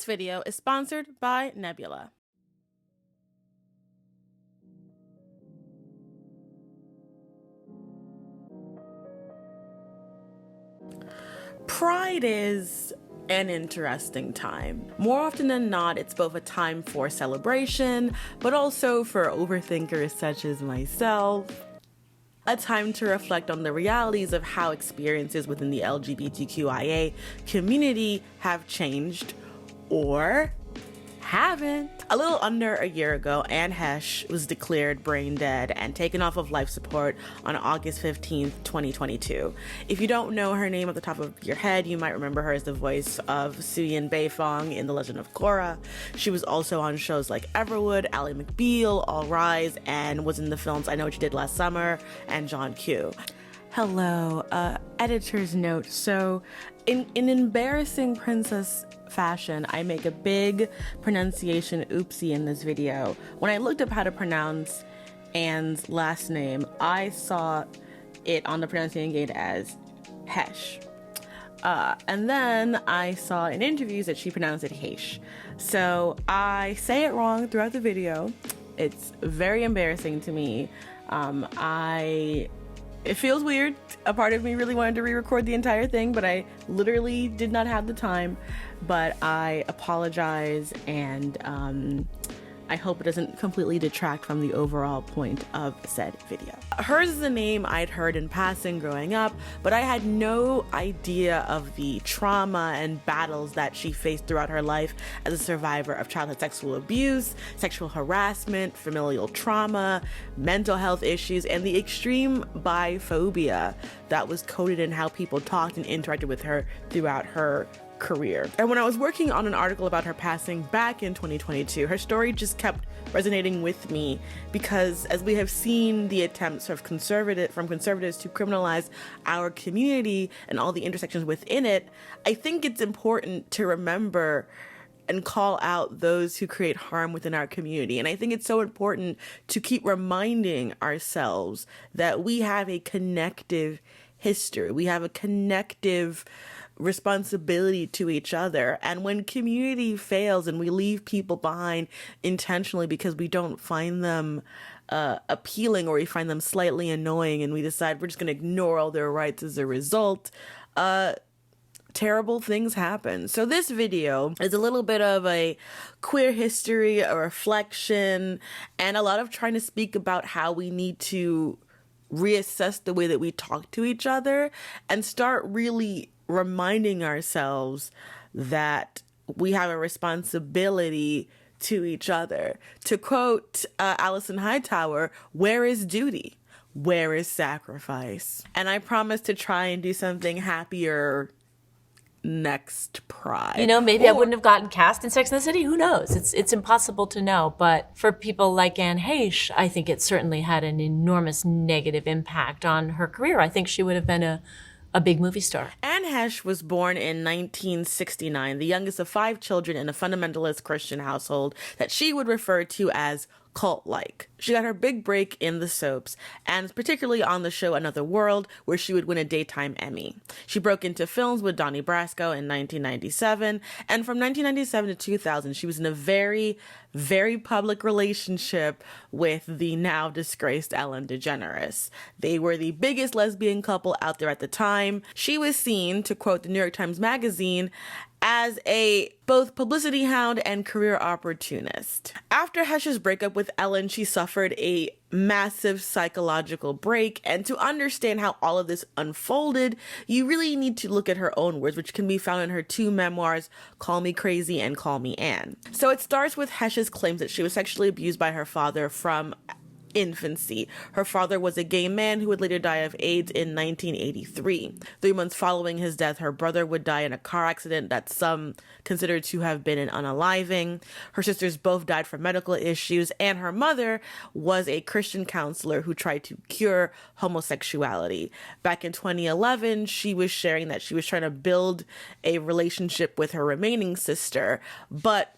This video is sponsored by Nebula. Pride is an interesting time. More often than not, it's both a time for celebration, but also for overthinkers such as myself. A time to reflect on the realities of how experiences within the LGBTQIA community have changed or haven't. A little under a year ago, Anne Heche was declared brain dead and taken off of life support on August 15th, 2022. If you don't know her name at the top of your head, you might remember her as the voice of Suyin Beifong in The Legend of Korra. She was also on shows like Everwood, McBeal, All Rise, and was in the films I Know What You Did Last Summer and John Q. Hello, editor's note. So in embarrassing princess fashion, I make a big pronunciation oopsie in this video. When I looked up how to pronounce Anne's last name, I saw it on the pronunciation guide as Heche. And then I saw in interviews that she pronounced it Heche. So I say it wrong throughout the video. It's very embarrassing to me. It feels weird. A part of me really wanted to re-record the entire thing, but I literally did not have the time. But I apologize, and I hope it doesn't completely detract from the overall point of said video. Hers is a name I'd heard in passing growing up, but I had no idea of the trauma and battles that she faced throughout her life as a survivor of childhood sexual abuse, sexual harassment, familial trauma, mental health issues, and the extreme biphobia that was coded in how people talked and interacted with her throughout her career. And when I was working on an article about her passing back in 2022, her story just kept resonating with me because as we have seen the attempts of conservatives to criminalize our community and all the intersections within it, I think it's important to remember and call out those who create harm within our community. And I think it's so important to keep reminding ourselves that we have a connective history. We have a connective responsibility to each other. And when community fails and we leave people behind intentionally because we don't find them appealing, or we find them slightly annoying and we decide we're just going to ignore all their rights as a result, terrible things happen. So this video is a little bit of a queer history, a reflection, and a lot of trying to speak about how we need to reassess the way that we talk to each other and start really reminding ourselves that we have a responsibility to each other. To quote Alison Hightower, where is duty? Where is sacrifice? And I promise to try and do something happier next Pride. You know, maybe I wouldn't have gotten cast in Sex and the City. Who knows? It's impossible to know. But for people like Anne Heche, I think it certainly had an enormous negative impact on her career. I think she would have been a big movie star. Anne Heche was born in 1969, the youngest of 5 children in a fundamentalist Christian household that she would refer to as cult-like. She got her big break in the soaps, and particularly on the show Another World, where she would win a Daytime Emmy. She broke into films with Donnie Brasco in 1997, and from 1997 to 2000, she was in a very, very public relationship with the now disgraced Ellen DeGeneres. They were the biggest lesbian couple out there at the time. She was seen, to quote the New York Times Magazine, as a both publicity hound and career opportunist. After Heche's breakup with Ellen, she suffered a massive psychological break, and to understand how all of this unfolded, you really need to look at her own words, which can be found in her 2 memoirs, Call Me Crazy and Call Me Anne. So it starts with Heche's claims that she was sexually abused by her father from infancy. Her father was a gay man who would later die of AIDS in 1983. 3 months following his death, her brother would die in a car accident that some considered to have been an unaliving. Her sisters both died from medical issues, and her mother was a Christian counselor who tried to cure homosexuality. Back in 2011, she was sharing that she was trying to build a relationship with her remaining sister, but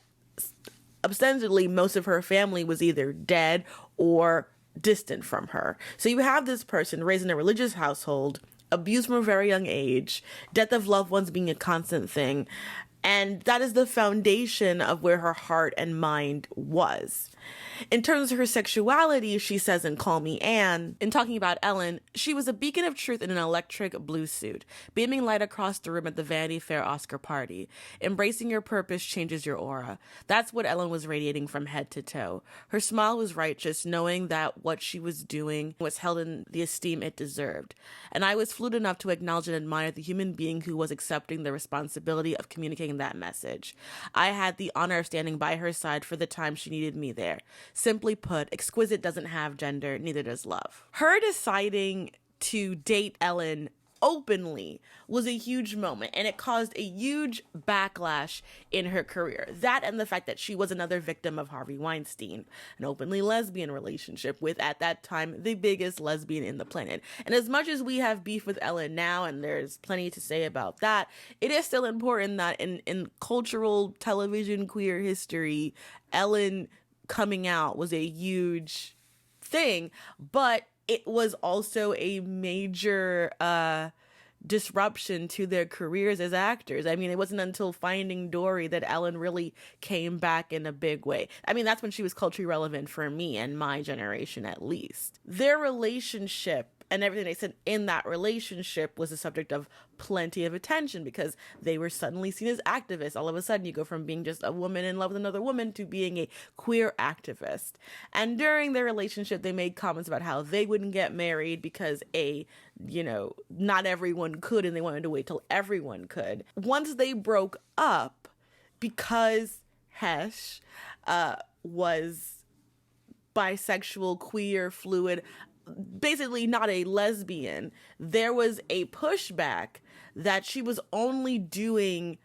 ostensibly most of her family was either dead or distant from her. So you have this person raised in a religious household, abused from a very young age, death of loved ones being a constant thing, And that is the foundation of where her heart and mind was. In terms of her sexuality, she says in Call Me Anne, in talking about Ellen, she was a beacon of truth in an electric blue suit, beaming light across the room at the Vanity Fair Oscar party. Embracing your purpose changes your aura. That's what Ellen was radiating from head to toe. Her smile was righteous, knowing that what she was doing was held in the esteem it deserved. And I was fluid enough to acknowledge and admire the human being who was accepting the responsibility of communicating that message. I had the honor of standing by her side for the time she needed me there. Simply put, exquisite doesn't have gender, neither does love. Her deciding to date Ellen openly was a huge moment, and it caused a huge backlash in her career. That and the fact that she was another victim of Harvey Weinstein, an openly lesbian relationship with, at that time, the biggest lesbian in the planet. And as much as we have beef with Ellen now, and there's plenty to say about that, it is still important that in cultural television queer history, Ellen coming out was a huge thing, but it was also a major disruption to their careers as actors. I mean, it wasn't until Finding Dory that Ellen really came back in a big way. I mean, that's when she was culturally relevant for me and my generation, at least. Their relationship and everything they said in that relationship was the subject of plenty of attention because they were suddenly seen as activists. All of a sudden, you go from being just a woman in love with another woman to being a queer activist. And during their relationship, they made comments about how they wouldn't get married because not everyone could, and they wanted to wait till everyone could. Once they broke up, because Heche was bisexual, queer, fluid, basically not a lesbian, there was a pushback that she was only doing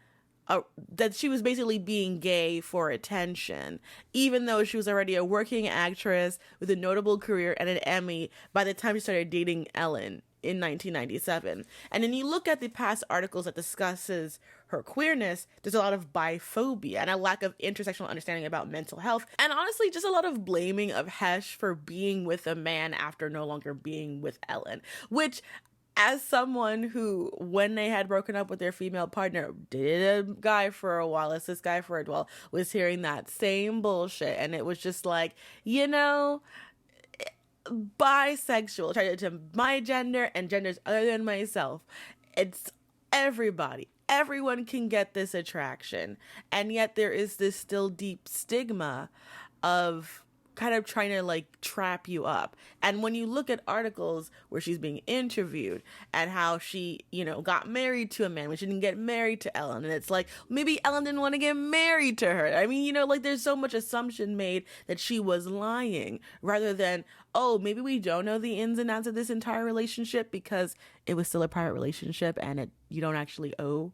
that she was basically being gay for attention, even though she was already a working actress with a notable career and an Emmy by the time she started dating Ellen in 1997. And then you look at the past articles that discusses her queerness, there's a lot of biphobia and a lack of intersectional understanding about mental health, and honestly just a lot of blaming of Heche for being with a man after no longer being with Ellen, which, as someone who, when they had broken up with their female partner, dated a guy for a while, as this guy for a while, was hearing that same bullshit, and it was just like, bisexual, attracted to my gender and genders other than myself. It's everyone can get this attraction, and yet there is this still deep stigma of kind of trying to trap you up. And when you look at articles where she's being interviewed and how she, got married to a man when she didn't get married to Ellen, and it's like, maybe Ellen didn't want to get married to her. I mean, there's so much assumption made that she was lying rather than, oh, maybe we don't know the ins and outs of this entire relationship because it was still a private relationship and you don't actually owe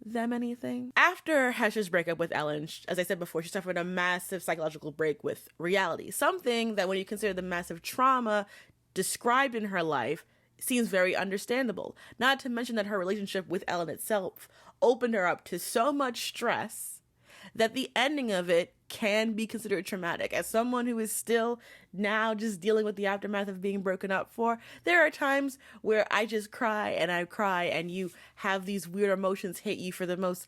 them anything. After Heche's breakup with Ellen, as I said before, she suffered a massive psychological break with reality. Something that, when you consider the massive trauma described in her life, seems very understandable. Not to mention that her relationship with Ellen itself opened her up to so much stress that the ending of it can be considered traumatic. As someone who is still now just dealing with the aftermath of being broken up for, there are times where I just cry and you have these weird emotions hit you for the most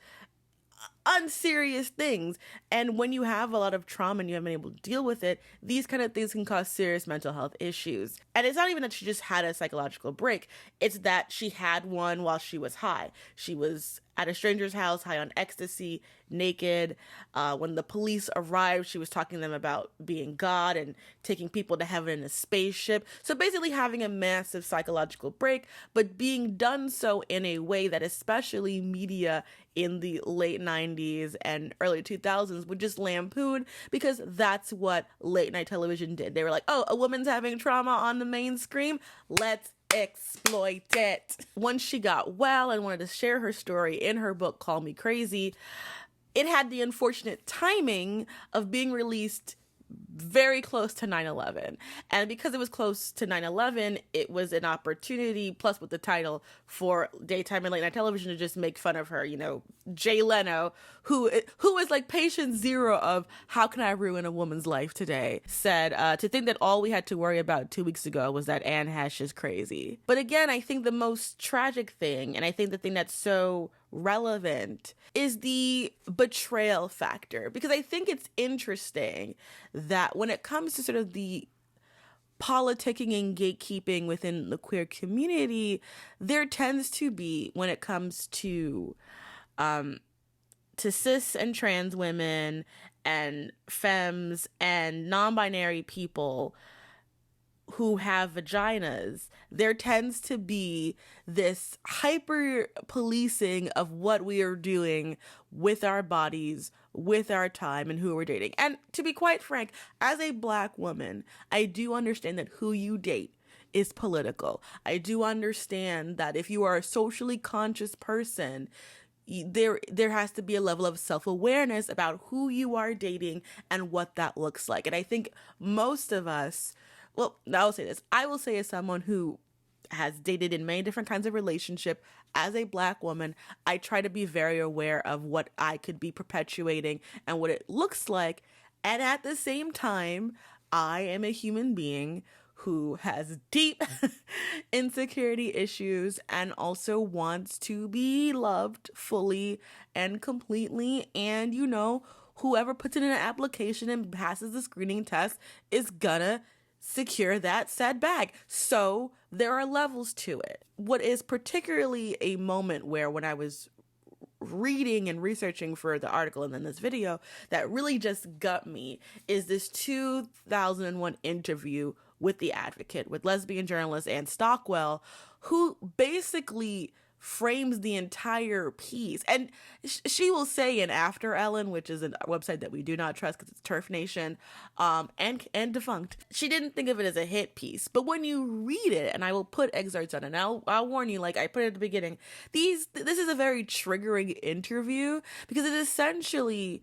unserious things. And when you have a lot of trauma and you haven't been able to deal with it, these kind of things can cause serious mental health issues. And it's not even that she just had a psychological break. It's that she had one while she was high. She was at a stranger's house, high on ecstasy, naked. When the police arrived, she was talking to them about being God and taking people to heaven in a spaceship. So basically having a massive psychological break, but being done so in a way that especially media in the late 90s and early 2000s would just lampoon, because that's what late night television did. They were like, oh, a woman's having trauma on the main screen, let's exploit it. Once she got well and wanted to share her story in her book, Call Me Crazy, it had the unfortunate timing of being released very close to 9/11. And because it was close to 9/11, it was an opportunity, plus with the title, for daytime and late night television to just make fun of her. Jay Leno, who is like patient zero of how can I ruin a woman's life today, said to think that all we had to worry about 2 weeks ago was that Anne Heche is crazy. But again, I think the most tragic thing, and I think the thing that's so relevant is the betrayal factor, because I think it's interesting that when it comes to sort of the politicking and gatekeeping within the queer community, there tends to be, when it comes to cis and trans women and femmes and non-binary people who have vaginas, there tends to be this hyper policing of what we are doing with our bodies, with our time, and who we're dating. And to be quite frank, as a Black woman, I do understand that who you date is political. I do understand that if you are a socially conscious person, there has to be a level of self-awareness about who you are dating and what that looks like. And I think most of us, well, I'll say this. I will say, as someone who has dated in many different kinds of relationship, as a Black woman, I try to be very aware of what I could be perpetuating and what it looks like. And at the same time, I am a human being who has deep insecurity issues and also wants to be loved fully and completely. And, you know, whoever puts it in an application and passes the screening test is gonna secure that said bag. So there are levels to it. What is particularly a moment where, when I was reading and researching for the article and then this video, that really just got me is this 2001 interview with The Advocate, with lesbian journalist Anne Stockwell, who basically frames the entire piece. And she will say in After Ellen, which is a website that we do not trust because it's Turf Nation, and defunct, she didn't think of it as a hit piece. But when you read it, and I will put excerpts on it, and I'll warn you, like I put it at the beginning, this is a very triggering interview, because it essentially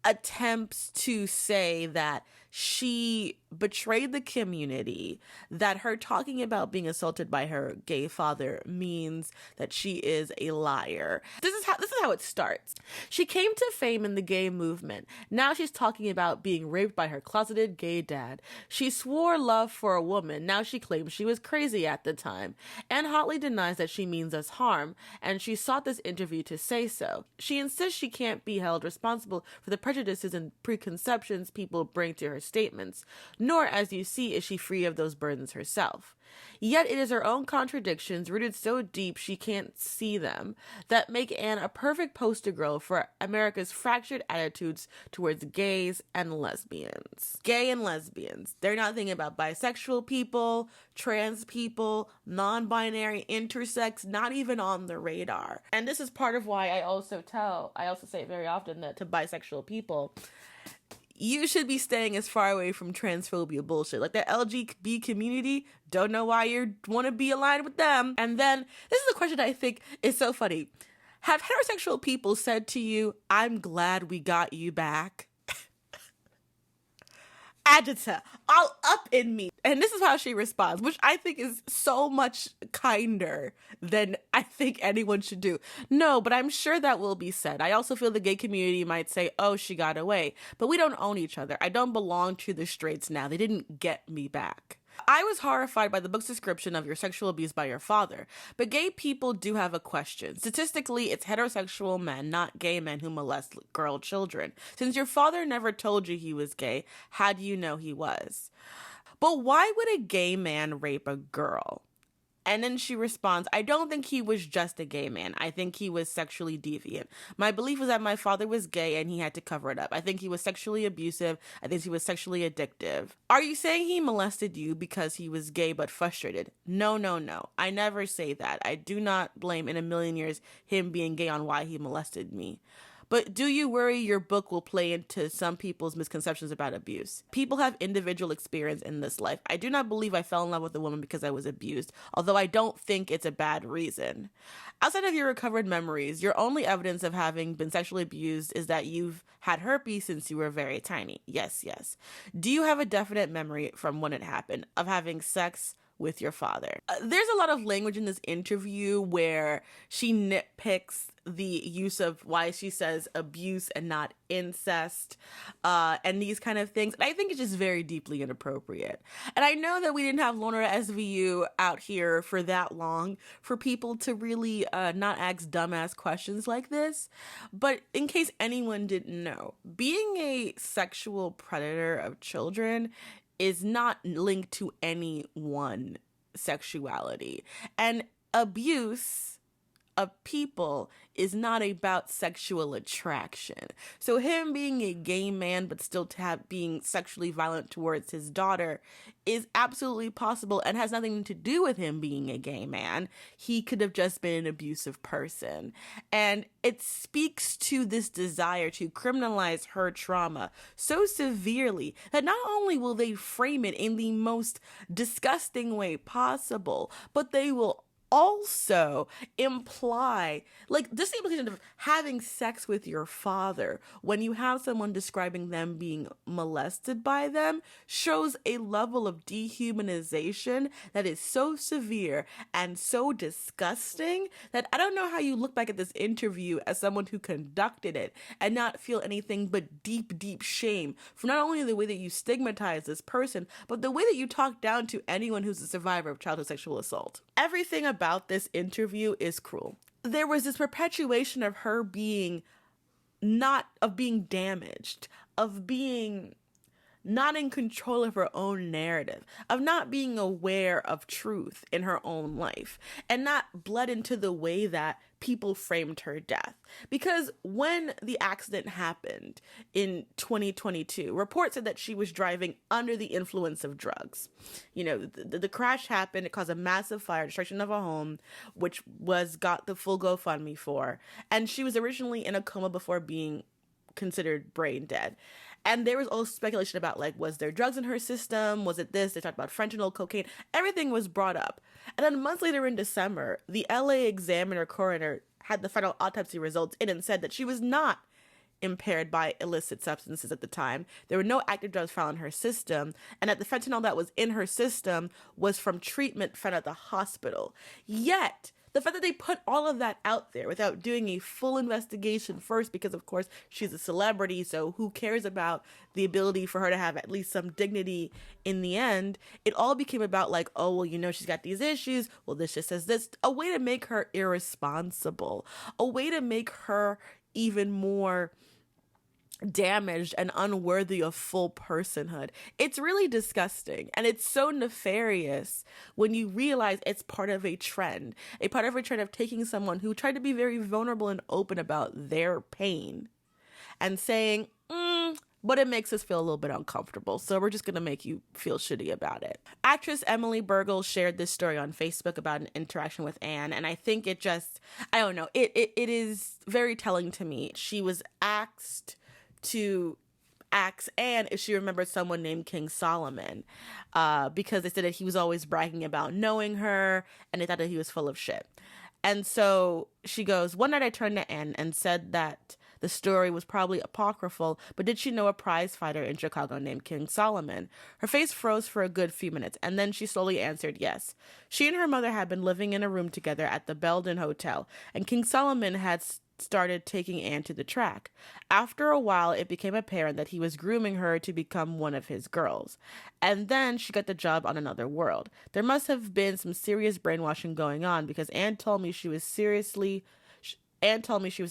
attempts to say that she betrayed the community, that her talking about being assaulted by her gay father means that she is a liar. This is how it starts. She came to fame in the gay movement. Now she's talking about being raped by her closeted gay dad. She swore love for a woman. Now she claims she was crazy at the time. Anne hotly denies that she means us harm, and she sought this interview to say so. She insists she can't be held responsible for the prejudices and preconceptions people bring to her statements, nor, as you see, is she free of those burdens herself. Yet it is her own contradictions, rooted so deep she can't see them, that make Anne a perfect poster girl for America's fractured attitudes towards gays and lesbians. Gay and lesbians. They're not thinking about bisexual people, trans people, non-binary, intersex, not even on the radar. And this is part of why I also say very often that to bisexual people, you should be staying as far away from transphobia bullshit. Like, the LGBT community, don't know why you want to be aligned with them. And then, this is a question I think is so funny. Have heterosexual people said to you, "I'm glad we got you back"? Agita, all up in me. And this is how she responds, which I think is so much kinder than I think anyone should do. No, but I'm sure that will be said. I also feel the gay community might say, "Oh, she got away." But we don't own each other. I don't belong to the straights now. They didn't get me back. I was horrified by the book's description of your sexual abuse by your father, but gay people do have a question. Statistically, it's heterosexual men, not gay men, who molest girl children. Since your father never told you he was gay, how do you know he was? But why would a gay man rape a girl? And then she responds, "I don't think he was just a gay man. I think he was sexually deviant. My belief was that my father was gay and he had to cover it up. I think he was sexually abusive. I think he was sexually addictive." Are you saying he molested you because he was gay but frustrated? No. I never say that. I do not blame in a million years him being gay on why he molested me. But do you worry your book will play into some people's misconceptions about abuse? People have individual experience in this life. I do not believe I fell in love with a woman because I was abused, although I don't think it's a bad reason. Outside of your recovered memories, your only evidence of having been sexually abused is that you've had herpes since you were very tiny. Yes. Do you have a definite memory from when it happened of having sex with your father. There's a lot of language in this interview where she nitpicks the use of why she says abuse and not incest, and these kind of things. And I think it's just very deeply inappropriate. And I know that we didn't have Lorna SVU out here for that long for people to really not ask dumbass questions like this. But in case anyone didn't know, being a sexual predator of children is not linked to any one sexuality. And abuse of people is not about sexual attraction. So him being a gay man but still being sexually violent towards his daughter is absolutely possible and has nothing to do with him being a gay man. He could have just been an abusive person. And it speaks to this desire to criminalize her trauma so severely that not only will they frame it in the most disgusting way possible, but they will also imply, like, this implication of having sex with your father when you have someone describing them being molested by them shows a level of dehumanization that is so severe and so disgusting that I don't know how you look back at this interview as someone who conducted it and not feel anything but deep, deep shame for not only the way that you stigmatize this person, but the way that you talk down to anyone who's a survivor of childhood sexual assault. Everything about this interview is cruel. There was this perpetuation of her being damaged, of being not in control of her own narrative, of not being aware of truth in her own life, and not bled into the way that people framed her death. Because when the accident happened in 2022, reports said that she was driving under the influence of drugs. You know, the crash happened, it caused a massive fire, destruction of a home, which got the full GoFundMe for, and she was originally in a coma before being considered brain dead. And there was also speculation about, like, was there drugs in her system? Was it this? They talked about fentanyl, cocaine. Everything was brought up. And then months later in December, the LA Examiner coroner had the final autopsy results in and said that she was not impaired by illicit substances at the time. There were no active drugs found in her system, and that the fentanyl that was in her system was from treatment found at the hospital. Yet, the fact that they put all of that out there without doing a full investigation first, because of course she's a celebrity, so who cares about the ability for her to have at least some dignity in the end, it all became about, like, oh, well, you know, she's got these issues, well, this just says this, a way to make her irresponsible, a way to make her even more damaged and unworthy of full personhood. It's really disgusting, and it's so nefarious when you realize it's part of a trend of taking someone who tried to be very vulnerable and open about their pain and saying, but it makes us feel a little bit uncomfortable, so we're just going to make you feel shitty about it. Actress Emily Bergel shared this story on Facebook about an interaction with Anne, and I think it just, I don't know, it is very telling to me. She was asked to ask Anne if she remembered someone named King Solomon, because they said that he was always bragging about knowing her, and they thought that he was full of shit. And so she goes, one night I turned to Anne and said that the story was probably apocryphal, but did she know a prize fighter in Chicago named King Solomon? Her face froze for a good few minutes, and then she slowly answered yes. She and her mother had been living in a room together at the Belden Hotel, and King Solomon had started taking Anne to the track. After a while, it became apparent that he was grooming her to become one of his girls. And then she got the job on Another World. There must have been some serious brainwashing going on, because Anne told me she was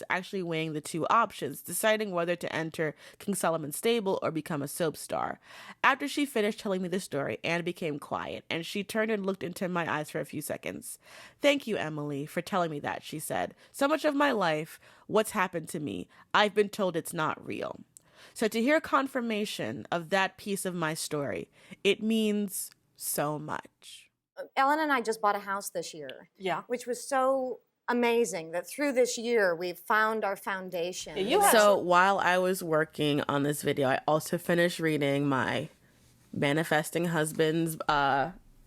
actually weighing the two options, deciding whether to enter King Solomon's stable or become a soap star. After she finished telling me the story, Anne became quiet, and she turned and looked into my eyes for a few seconds. Thank you, Emily, for telling me that, she said. So much of my life, what's happened to me, I've been told it's not real. So to hear confirmation of that piece of my story, it means so much. Ellen and I just bought a house this year. Yeah. Which was so amazing that through this year we've found our foundation. So while I was working on this video, I also finished reading my Manifesting Husband's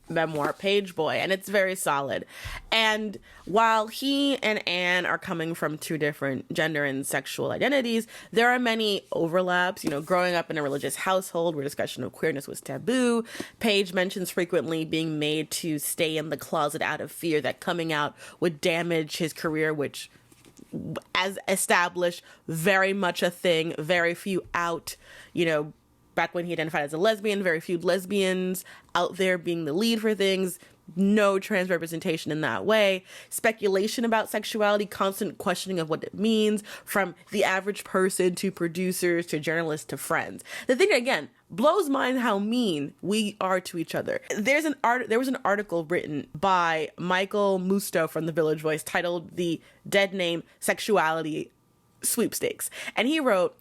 memoir, Page Boy, and it's very solid. And while he and Anne are coming from two different gender and sexual identities, there are many overlaps. You know, growing up in a religious household where discussion of queerness was taboo, Page mentions frequently being made to stay in the closet out of fear that coming out would damage his career, which, as established, very much a thing. Very few out, you know, back when he identified as a lesbian, very few lesbians out there being the lead for things. No trans representation in that way. Speculation about sexuality, constant questioning of what it means from the average person to producers to journalists to friends. The thing, again, blows mind how mean we are to each other. There was an article written by Michael Musto from The Village Voice titled "The Dead Name Sexuality Sweepstakes." And he wrote,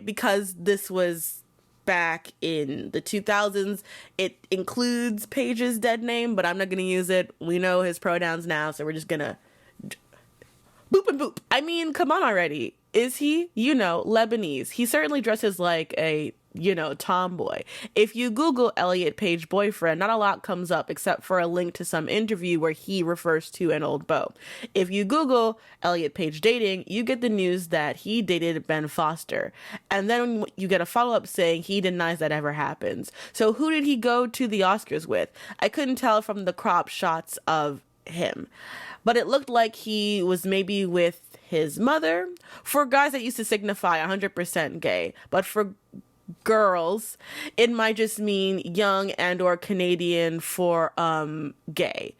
because this was back in the 2000s, it includes Page's dead name, but I'm not going to use it. We know his pronouns now, so we're just going to boop and boop. I mean, come on already. Is he, Lebanese? He certainly dresses like a, tomboy. If you Google Elliot Page boyfriend, not a lot comes up except for a link to some interview where he refers to an old beau. If you Google Elliot Page dating, you get the news that he dated Ben Foster. And then you get a follow-up saying he denies that ever happens. So who did he go to the Oscars with? I couldn't tell from the crop shots of him, but it looked like he was maybe with his mother. For guys, that used to signify 100% gay, but for girls, it might just mean young and or Canadian for gay.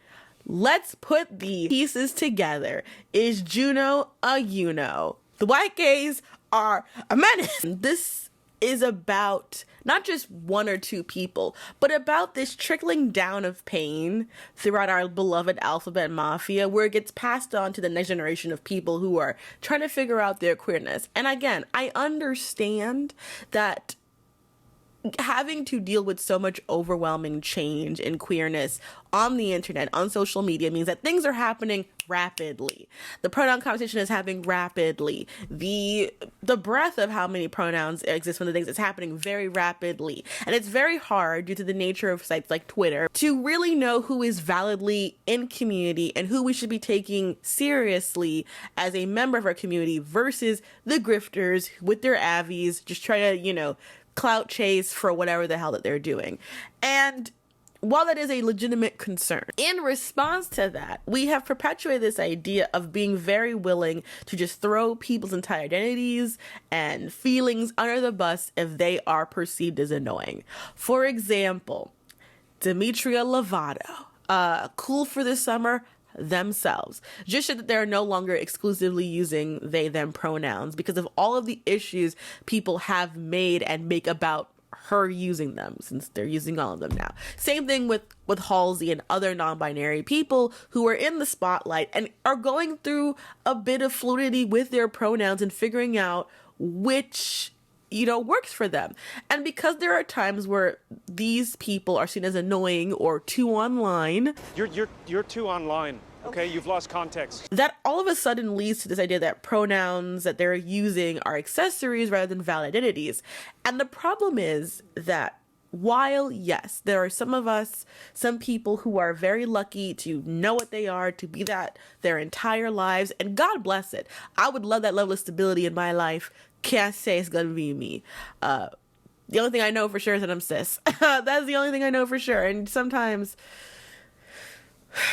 Let's put the pieces together. Is Juno a The white gays are a menace. This is about not just one or two people, but about this trickling down of pain throughout our beloved alphabet mafia, where it gets passed on to the next generation of people who are trying to figure out their queerness. And again, I understand that having to deal with so much overwhelming change in queerness on the internet, on social media, means that things are happening rapidly. The pronoun conversation is happening rapidly. The breadth of how many pronouns exist from the things is happening very rapidly. And it's very hard, due to the nature of sites like Twitter, to really know who is validly in community and who we should be taking seriously as a member of our community versus the grifters with their avies just trying to, clout chase for whatever the hell that they're doing. And while that is a legitimate concern, in response to that, we have perpetuated this idea of being very willing to just throw people's entire identities and feelings under the bus if they are perceived as annoying. For example, Demetria Lovato, cool for the summer, themselves. Just so that they're no longer exclusively using they, them pronouns because of all of the issues people have made and make about her using them, since they're using all of them now. Same thing with Halsey and other non-binary people who are in the spotlight and are going through a bit of fluidity with their pronouns and figuring out which works for them. And because there are times where these people are seen as annoying or too online. You're too online. Okay, you've lost context. That all of a sudden leads to this idea that pronouns that they're using are accessories rather than valid identities. And the problem is that while, yes, there are some people who are very lucky to know what they are, to be that their entire lives, and God bless it. I would love that level of stability in my life. Can't say it's gonna be me. The only thing I know for sure is that I'm cis. That's the only thing I know for sure. And sometimes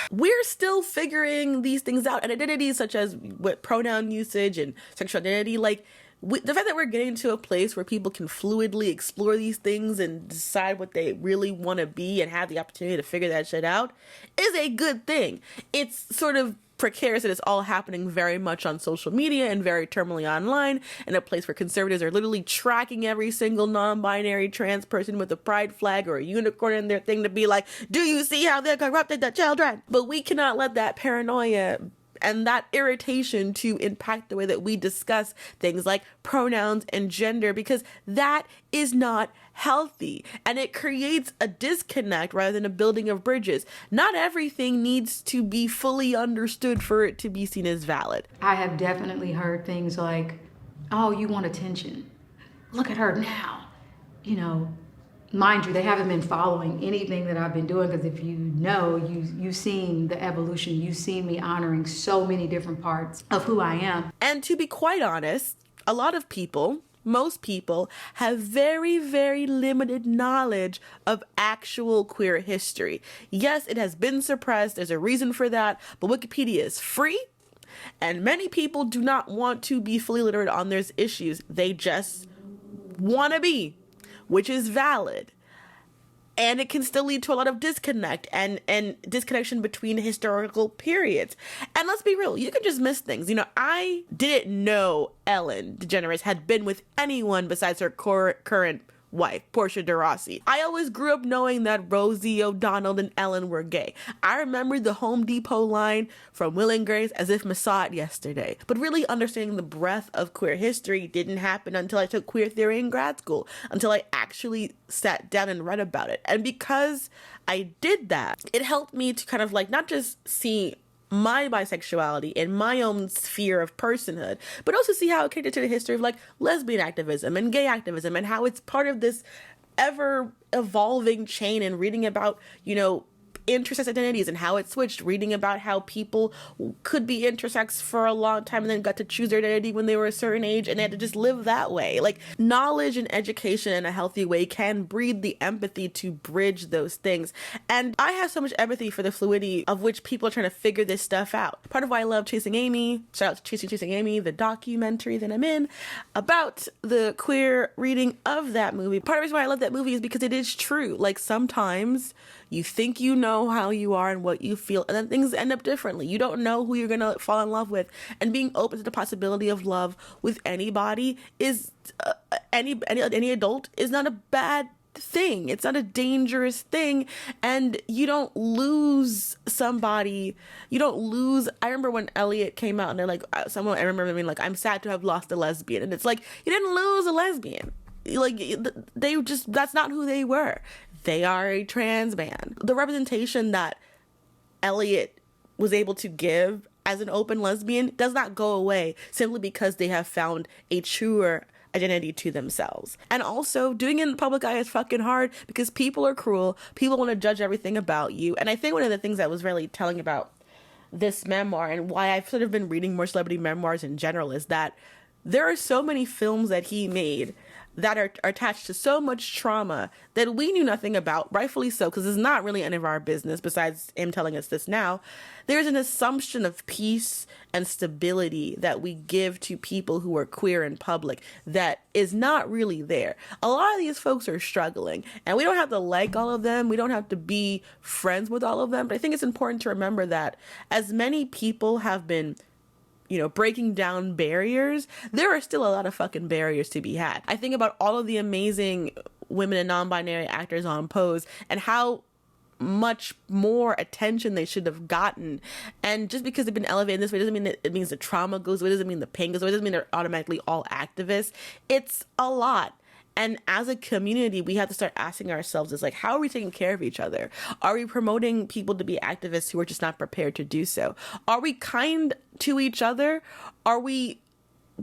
we're still figuring these things out. And identities such as with pronoun usage and sexual identity, the fact that we're getting to a place where people can fluidly explore these things and decide what they really want to be and have the opportunity to figure that shit out is a good thing. It's sort of precarious that it's all happening very much on social media and very terminally online, in a place where conservatives are literally tracking every single non-binary trans person with a pride flag or a unicorn in their thing to be like, do you see how they're corrupting the children? But we cannot let that paranoia and that irritation to impact the way that we discuss things like pronouns and gender, because that is not healthy and it creates a disconnect rather than a building of bridges. Not everything needs to be fully understood for it to be seen as valid. I have definitely heard things like, oh, you want attention. Look at her now. mind you, they haven't been following anything that I've been doing, because if you know, you've seen the evolution. You've seen me honoring so many different parts of who I am. And to be quite honest, a lot of people, most people, have very, very limited knowledge of actual queer history. Yes, it has been suppressed. There's a reason for that. But Wikipedia is free. And many people do not want to be fully literate on those issues. They just want to be, which is valid. And it can still lead to a lot of disconnect and disconnection between historical periods. And let's be real, you can just miss things. You know, I didn't know Ellen DeGeneres had been with anyone besides her current wife, Portia de Rossi. I always grew up knowing that Rosie O'Donnell and Ellen were gay. I remember the Home Depot line from Will and Grace as if I saw it yesterday. But really understanding the breadth of queer history didn't happen until I took queer theory in grad school, until I actually sat down and read about it. And because I did that, it helped me to kind of like not just see my bisexuality in my own sphere of personhood, but also see how it connected to the history of like lesbian activism and gay activism and how it's part of this ever evolving chain, and reading about, you know, intersex identities and how it switched, reading about how people could be intersex for a long time and then got to choose their identity when they were a certain age and they had to just live that way. Like, knowledge and education in a healthy way can breed the empathy to bridge those things. And I have so much empathy for the fluidity of which people are trying to figure this stuff out. Part of why I love Chasing Amy, shout out to Chasing Amy, the documentary that I'm in about the queer reading of that movie. Part of the reason why I love that movie is because it is true. Like, sometimes you think you know how you are and what you feel, and then things end up differently. You don't know who you're going to fall in love with. And being open to the possibility of love with anybody is, any adult is not a bad thing. It's not a dangerous thing. And you don't lose somebody. You don't lose. I remember when Elliot came out and they're like, I remember being like, I'm sad to have lost a lesbian. And it's like, you didn't lose a lesbian. Like, they just, that's not who they were. They are a trans man. The representation that Elliot was able to give as an open lesbian does not go away simply because they have found a truer identity to themselves. And also, doing it in the public eye is fucking hard because people are cruel. People want to judge everything about you. And I think one of the things that was really telling about this memoir, and why I've sort of been reading more celebrity memoirs in general, is that there are so many films that he made that are attached to so much trauma that we knew nothing about, rightfully so, because it's not really any of our business besides him telling us this now. There's an assumption of peace and stability that we give to people who are queer in public that is not really there. A lot of these folks are struggling, and we don't have to like all of them. We don't have to be friends with all of them. But I think it's important to remember that as many people have been, you know, breaking down barriers, there are still a lot of fucking barriers to be had. I think about all of the amazing women and non-binary actors on Pose and how much more attention they should have gotten. And just because they've been elevated this way doesn't mean that it means the trauma goes away, doesn't mean the pain goes away, doesn't mean they're automatically all activists. It's a lot. And as a community, we have to start asking ourselves, is like, how are we taking care of each other? Are we promoting people to be activists who are just not prepared to do so? Are we kind to each other? Are we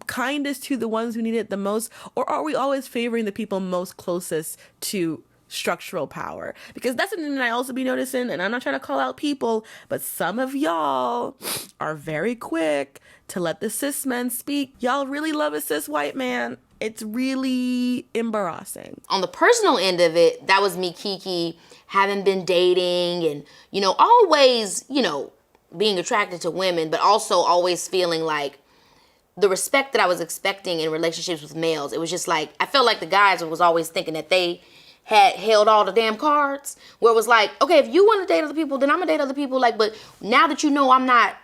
kindest to the ones who need it the most? Or are we always favoring the people most closest to structural power? Because that's something that I also be noticing, and I'm not trying to call out people, but some of y'all are very quick to let the cis men speak. Y'all really love a cis white man. It's really embarrassing. On the personal end of it, that was me, Kiki, having been dating and, you know, always, you know, being attracted to women, but also always feeling like the respect that I was expecting in relationships with males. It was just like, I felt like the guys was always thinking that they had held all the damn cards, where it was like, okay, if you want to date other people, then I'm gonna date other people. Like, but now that you know I'm not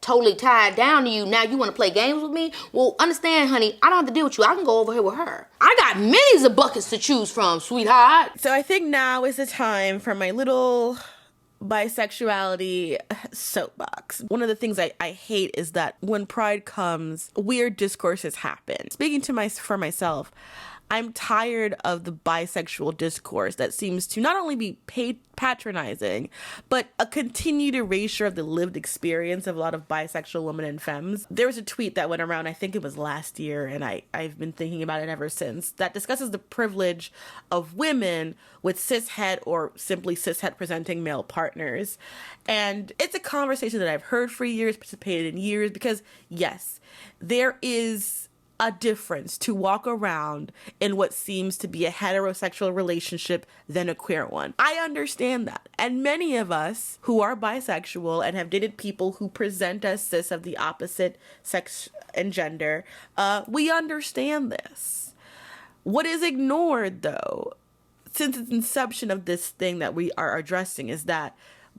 totally tied down to you, now you want to play games with me? Well, understand, honey, I don't have to deal with you. I can go over here with her. I got many of buckets to choose from, sweetheart. So I think now is the time for my little bisexuality soapbox. One of the things I hate is that when Pride comes, weird discourses happen. Speaking for myself, I'm tired of the bisexual discourse that seems to not only be patronizing, but a continued erasure of the lived experience of a lot of bisexual women and femmes. There was a tweet that went around, I think it was last year, and I've been thinking about it ever since, that discusses the privilege of women with cishet or simply cishet presenting male partners. And it's a conversation that I've heard for years, participated in years, because yes, there is a difference to walk around in what seems to be a heterosexual relationship than a queer one. I understand that. And many of us who are bisexual and have dated people who present as cis of the opposite sex and gender, we understand this. What is ignored, though, since its inception of this thing that we are addressing, is that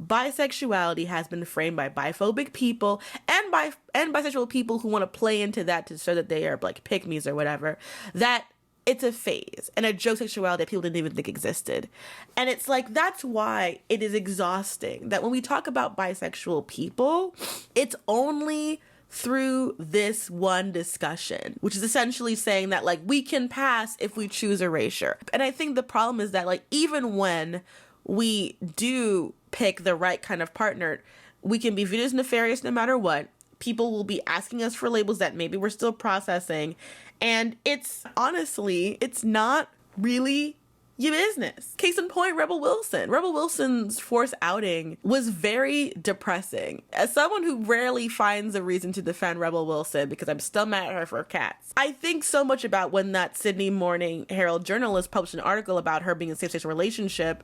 bisexuality has been framed by biphobic people and bisexual people who want to play into that to show that they are like pick-me's or whatever, that it's a phase and a joke sexuality that people didn't even think existed. And it's like, that's why it is exhausting that when we talk about bisexual people, it's only through this one discussion, which is essentially saying that like we can pass if we choose erasure. And I think the problem is that like even when we do pick the right kind of partner, we can be viewed as nefarious no matter what. People will be asking us for labels that maybe we're still processing. And it's honestly, it's not really your business. Case in point, Rebel Wilson. Rebel Wilson's forced outing was very depressing. As someone who rarely finds a reason to defend Rebel Wilson because I'm still mad at her for cats, I think so much about when that Sydney Morning Herald journalist published an article about her being in a same-sex relationship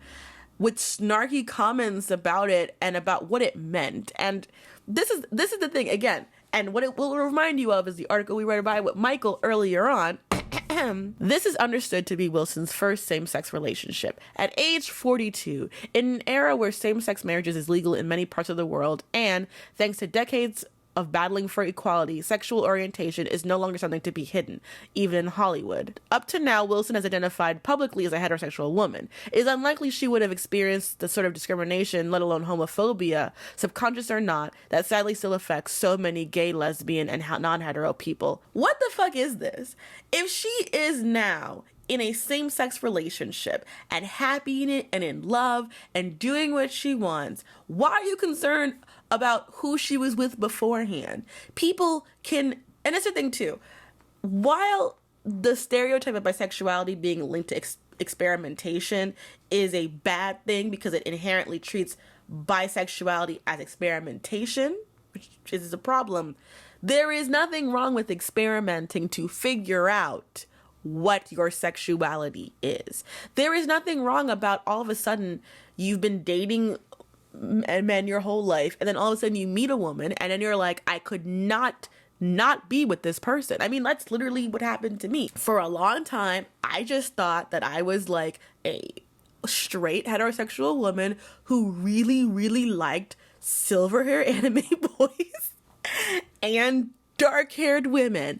with snarky comments about it and about what it meant. And this is the thing, again, and what it will remind you of is the article we read about with Michael earlier on. This is understood to be Wilson's first same-sex relationship. At age 42, in an era where same-sex marriages is legal in many parts of the world, and thanks to decades of battling for equality, sexual orientation is no longer something to be hidden, even in Hollywood. Up to now, Wilson has identified publicly as a heterosexual woman. It is unlikely she would have experienced the sort of discrimination, let alone homophobia, subconscious or not, that sadly still affects so many gay, lesbian, and non-hetero people. What the fuck is this? If she is now in a same-sex relationship and happy in it and in love and doing what she wants, why are you concerned about who she was with beforehand? People can, and that's the thing too, while the stereotype of bisexuality being linked to experimentation is a bad thing because it inherently treats bisexuality as experimentation, which is a problem, there is nothing wrong with experimenting to figure out what your sexuality is. There is nothing wrong about all of a sudden you've been dating men your whole life and then all of a sudden you meet a woman and then you're like, I could not be with this person. I mean, that's literally what happened to me. For a long time, I just thought that I was like a straight heterosexual woman who really, really liked silver hair anime boys and dark-haired women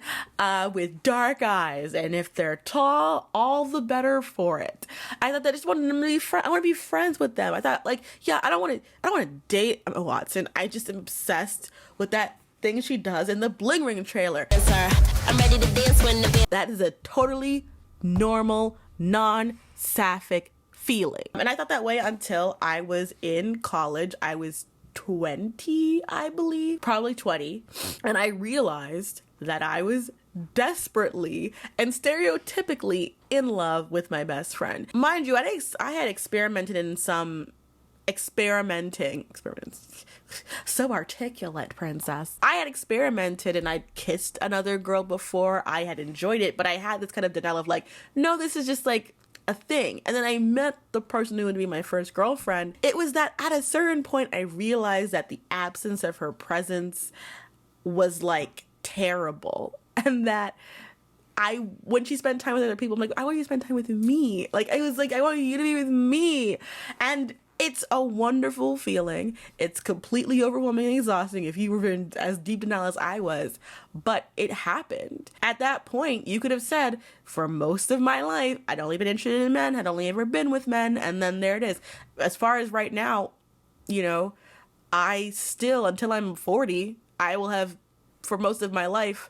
with dark eyes, and if they're tall, all the better for it. I thought that I just wanted them to be friends. I want to be friends with them. I thought, like, yeah, I don't want to date Emma Watson. I just am obsessed with that thing she does in the Bling Ring trailer. I'm ready to dance when the that is a totally normal, non-sapphic feeling, and I thought that way until I was in college. I was 20, I believe, probably 20, and I realized that I was desperately and stereotypically in love with my best friend. Mind you, I had experimented in some experiments. So articulate, princess. I had experimented and I'd kissed another girl before. I had enjoyed it, but I had this kind of denial of like, no, this is just like a thing. And then I met the person who would be my first girlfriend. It was that at a certain point I realized that the absence of her presence was like terrible, and that when she spent time with other people, I'm like, I want you to spend time with me. Like, I was like, I want you to be with me. And it's a wonderful feeling. It's completely overwhelming and exhausting if you were in as deep denial as I was. But it happened. At that point, you could have said, for most of my life, I'd only been interested in men, had only ever been with men, and then there it is. As far as right now, you know, I still, until I'm 40, I will have, for most of my life,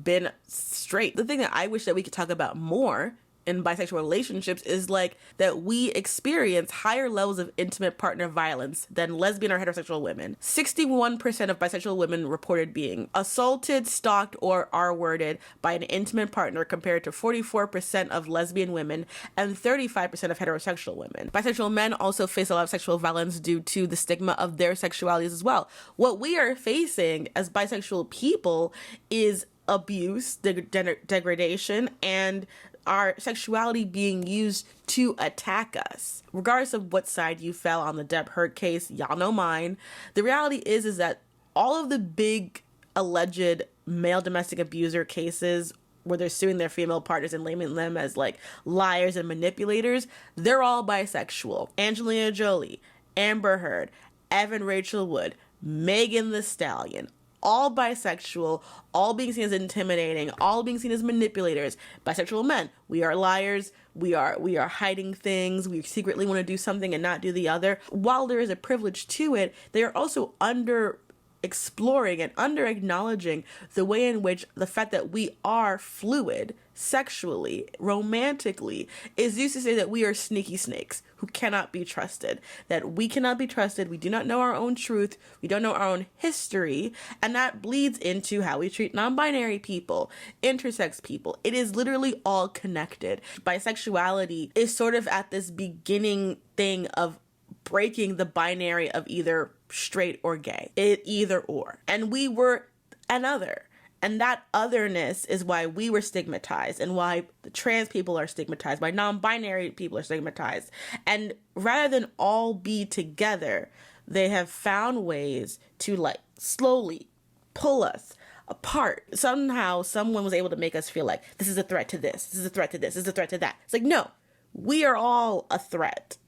been straight. The thing that I wish that we could talk about more in bisexual relationships is like that we experience higher levels of intimate partner violence than lesbian or heterosexual women. 61% of bisexual women reported being assaulted, stalked, or R-worded by an intimate partner, compared to 44% of lesbian women and 35% of heterosexual women. Bisexual men also face a lot of sexual violence due to the stigma of their sexualities as well. What we are facing as bisexual people is abuse, degradation, and our sexuality being used to attack us. Regardless of what side you fell on the Deb Hurt case, y'all know mine. The reality is that all of the big alleged male domestic abuser cases where they're suing their female partners and labeling them as like liars and manipulators, they're all bisexual. Angelina Jolie, Amber Heard, Evan Rachel Wood, Megan Thee Stallion, all bisexual, all being seen as intimidating, all being seen as manipulators. Bisexual men, we are liars, we are hiding things, we secretly want to do something and not do the other. While there is a privilege to it, they are also under exploring and under acknowledging the way in which the fact that we are fluid sexually, romantically, is used to say that we are sneaky snakes who cannot be trusted, that we cannot be trusted, we do not know our own truth, we don't know our own history, and that bleeds into how we treat non-binary people, intersex people. It is literally all connected. Bisexuality is sort of at this beginning thing of breaking the binary of either straight or gay, either or. And we were another. And that otherness is why we were stigmatized and why the trans people are stigmatized, why non-binary people are stigmatized. And rather than all be together, they have found ways to like slowly pull us apart. Somehow someone was able to make us feel like this is a threat to this is a threat to this is a threat to that. It's like, no, we are all a threat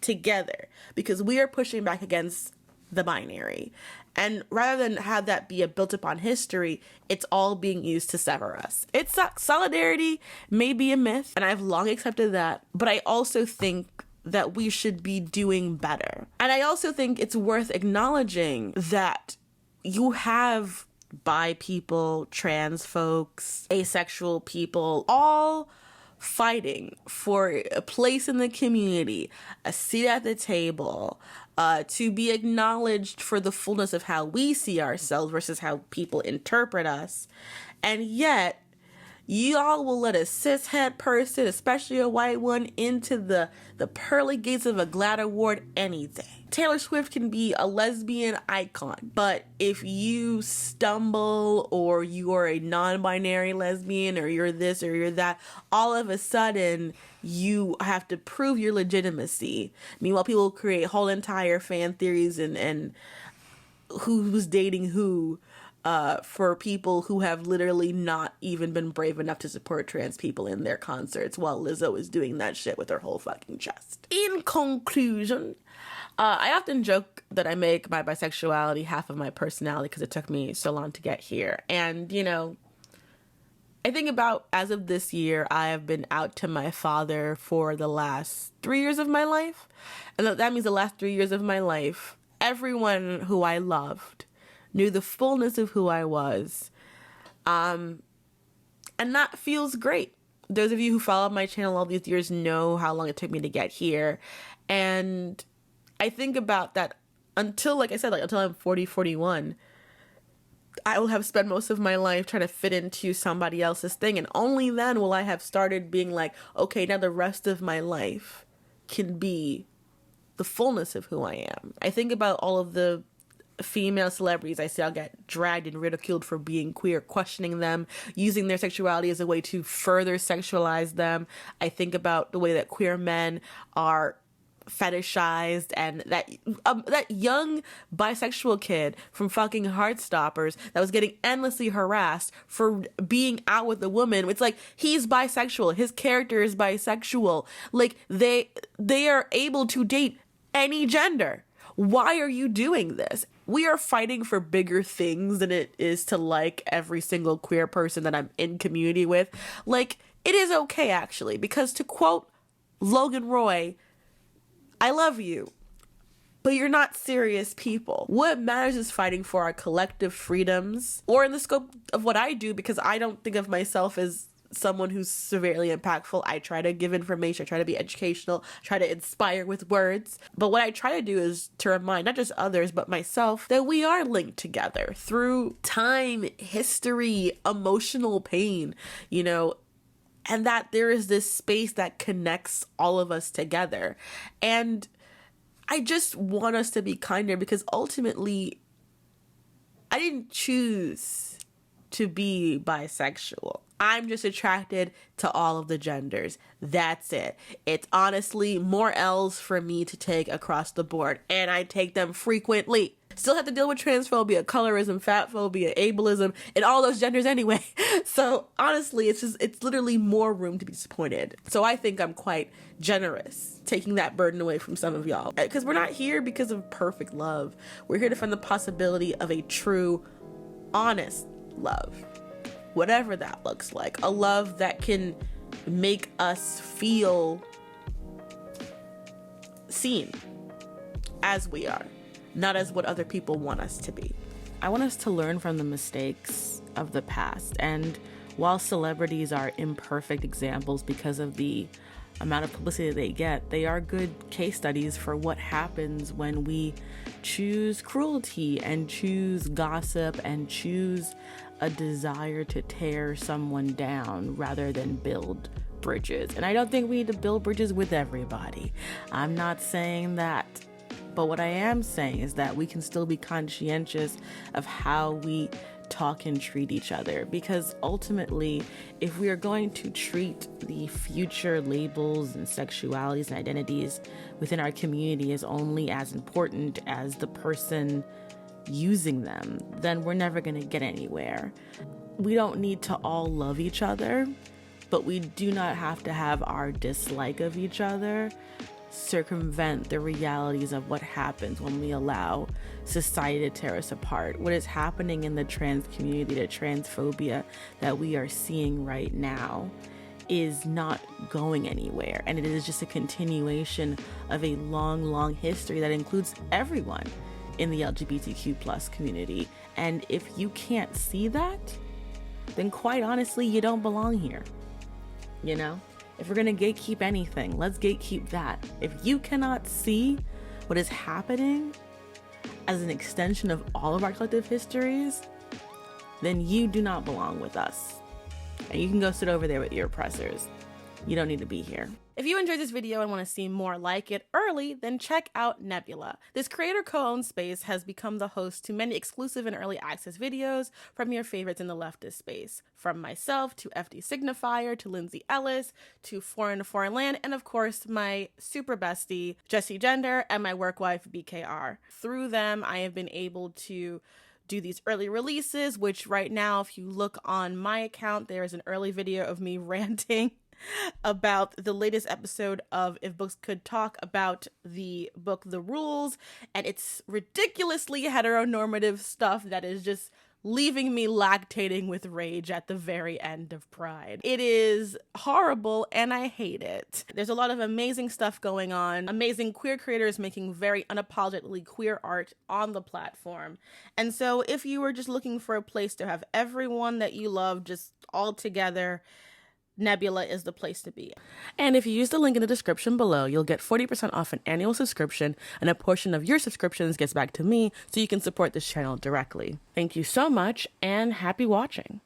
together because we are pushing back against the binary. And rather than have that be a built upon history, it's all being used to sever us. It sucks. Solidarity may be a myth, and I've long accepted that, but I also think that we should be doing better. And I also think it's worth acknowledging that you have bi people, trans folks, asexual people, all fighting for a place in the community, a seat at the table, to be acknowledged for the fullness of how we see ourselves versus how people interpret us. And yet, y'all will let a cishet person, especially a white one, into the pearly gates of a GLAAD award anything. Taylor Swift can be a lesbian icon, but if you stumble or you are a non-binary lesbian or you're this or you're that, all of a sudden you have to prove your legitimacy. Meanwhile, people create whole entire fan theories and who's dating who, for people who have literally not even been brave enough to support trans people in their concerts while Lizzo is doing that shit with her whole fucking chest. In conclusion, I often joke that I make my bisexuality half of my personality because it took me so long to get here. And, you know, I think about, as of this year, I have been out to my father for the last 3 years of my life. And that means the last 3 years of my life, everyone who I loved knew the fullness of who I was. And that feels great. Those of you who followed my channel all these years know how long it took me to get here. And I think about that until, like I said, until I'm 40, 41, I will have spent most of my life trying to fit into somebody else's thing. And only then will I have started being like, okay, now the rest of my life can be the fullness of who I am. I think about all of the female celebrities I see I'll get dragged and ridiculed for being queer, questioning them, using their sexuality as a way to further sexualize them. I think about the way that queer men are fetishized, and that young bisexual kid from fucking Heartstoppers that was getting endlessly harassed for being out with a woman. It's like, he's bisexual, his character is bisexual, like they are able to date any gender. Why are you doing this? We are fighting for bigger things than it is to like every single queer person that I'm in community with. Like, it is okay, actually, because to quote Logan Roy, I love you, but you're not serious people. What matters is fighting for our collective freedoms, or in the scope of what I do, because I don't think of myself as someone who's severely impactful. I try to give information, I try to be educational, try to inspire with words. But what I try to do is to remind not just others, but myself, that we are linked together through time, history, emotional pain, you know, and that there is this space that connects all of us together. And I just want us to be kinder, because ultimately, I didn't choose to be bisexual. I'm just attracted to all of the genders. That's it. It's honestly more L's for me to take across the board, and I take them frequently. Still have to deal with transphobia, colorism, fat phobia, ableism, and all those genders anyway. So honestly, it's literally more room to be disappointed. So I think I'm quite generous taking that burden away from some of y'all. Because we're not here because of perfect love. We're here to find the possibility of a true, honest love. Whatever that looks like. A love that can make us feel seen as we are, not as what other people want us to be. I want us to learn from the mistakes of the past. And while celebrities are imperfect examples because of the amount of publicity they get, they are good case studies for what happens when we choose cruelty and choose gossip and choose a desire to tear someone down rather than build bridges. And I don't think we need to build bridges with everybody. I'm not saying that. But what I am saying is that we can still be conscientious of how we talk and treat each other, because ultimately, if we are going to treat the future labels and sexualities and identities within our community as only as important as the person using them, then we're never going to get anywhere. We don't need to all love each other, but we do not have to have our dislike of each other circumvent the realities of what happens when we allow society to tear us apart. What is happening in the trans community, the transphobia that we are seeing right now, is not going anywhere. And it is just a continuation of a long, long history that includes everyone in the LGBTQ plus community. And if you can't see that, then quite honestly, you don't belong here. You know? If we're gonna gatekeep anything, let's gatekeep that. If you cannot see what is happening as an extension of all of our collective histories, then you do not belong with us. And you can go sit over there with your oppressors. You don't need to be here. If you enjoyed this video and want to see more like it early, then check out Nebula. This creator co-owned space has become the host to many exclusive and early access videos from your favorites in the leftist space. From myself, to FD Signifier, to Lindsay Ellis, to Foreign Land, and of course, my super bestie, Jessie Gender, and my work wife, BKR. Through them, I have been able to do these early releases, which right now, if you look on my account, there is an early video of me ranting about the latest episode of If Books Could Talk, about the book The Rules, and it's ridiculously heteronormative stuff that is just leaving me lactating with rage at the very end of Pride. It is horrible and I hate it. There's a lot of amazing stuff going on, amazing queer creators making very unapologetically queer art on the platform. And so if you were just looking for a place to have everyone that you love just all together, Nebula is the place to be. And if you use the link in the description below, you'll get 40% off an annual subscription, and a portion of your subscriptions gets back to me so you can support this channel directly. Thank you so much, and happy watching.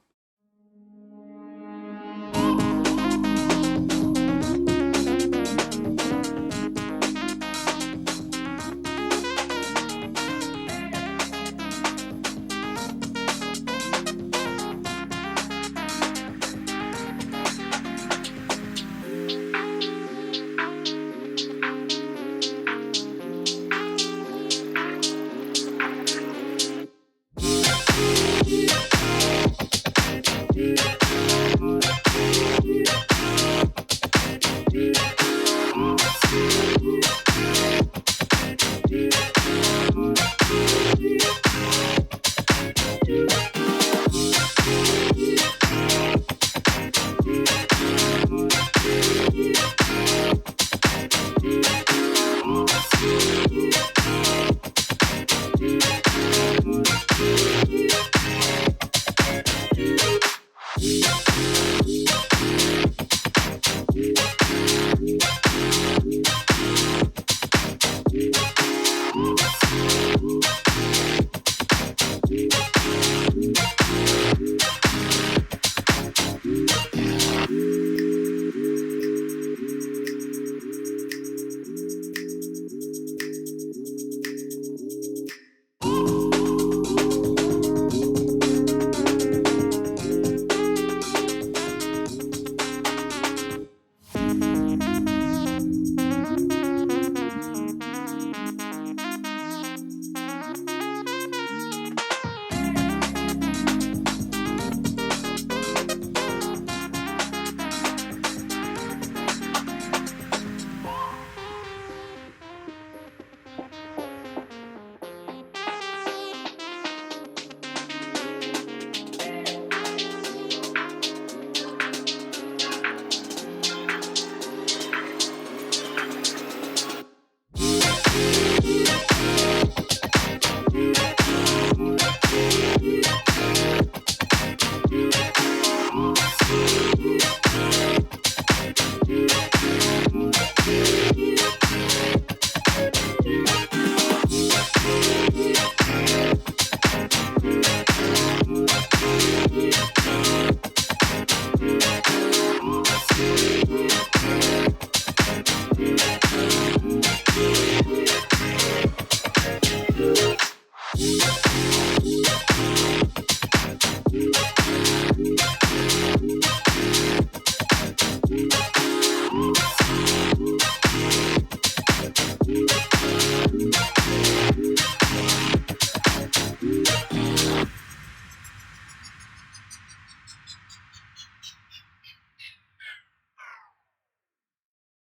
Bye.